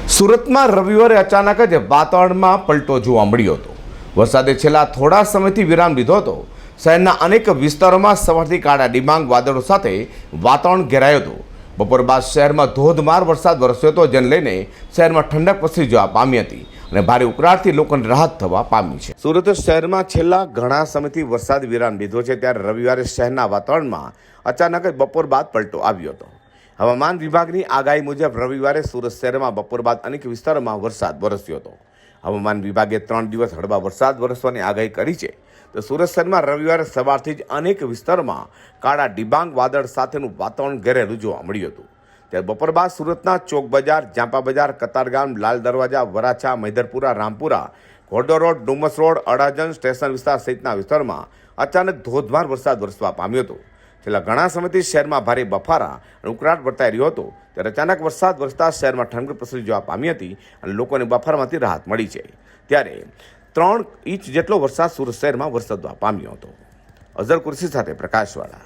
સુરતમાં રવિવારે અચાનક જ વાતાવરણમાં પલટો જોવા મળ્યો હતો। વરસાદે છેલ્લા થોડા સમયથી વિરામ લીધો હતો। શહેરના અનેક વિસ્તારોમાં સવારથી કાળા ડિબાંગ વાદળો સાથે વાતાવરણ ઘેરાયું હતું। બપોર બાદ શહેરમાં ધોધમાર વરસાદ વરસ્યો હતો, જેને લઈને શહેરમાં ઠંડક પ્રસરી જવા પામી હતી અને ભારે ઉકળાટથી લોકોને રાહત થવા પામી છે। સુરત શહેરમાં છેલ્લા ઘણા સમયથી વરસાદ વિરામ લીધો છે, ત્યારે રવિવારે શહેરના વાતાવરણમાં અચાનક જ બપોર બાદ પલટો આવ્યો હતો। હવામાન વિભાગની આગાહી મુજબ રવિવારે સુરત શહેરમાં બપોર બાદ અનેક વિસ્તારોમાં વરસાદ વરસ્યો હતો। હવામાન વિભાગે 3 દિવસ હળવા વરસાદ વરસવાની આગાહી કરી છે। તો સુરત શહેરમાં રવિવારે સવારથી જ અનેક વિસ્તારોમાં કાળા ડિબાંગ વાદળ સાથેનું વાતાવરણ ઘેરેલું જોવા મળ્યું હતું। ત્યારે બપોર બાદ સુરતના ચોક બજાર, જાંપા બજાર, કતારગામ, લાલ દરવાજા, વરાછા, મૈદરપુરા, રામપુરા, ઘોડો road, Dumas road, Adajan station વિસ્તાર સહિતના વિસ્તારમાં અચાનક ધોધમાર વરસાદ વરસવા પામ્યો હતો। છેલ્લા ઘણા સમયથી શહેરમાં ભારે બફારા અને ઉકળાટ વર્તાઈ રહ્યો હતો, ત્યારે અચાનક વરસાદ વરસતા શહેરમાં ઠંડક પ્રસરી જવા પામી હતી અને લોકોને બફારામાંથી રાહત મળી છે। ત્યારે 3 ઇંચ જેટલો વરસાદ સુરત શહેરમાં વરસવા પામ્યો હતો। અઝર કુર્સી સાથે પ્રકાશવાળા।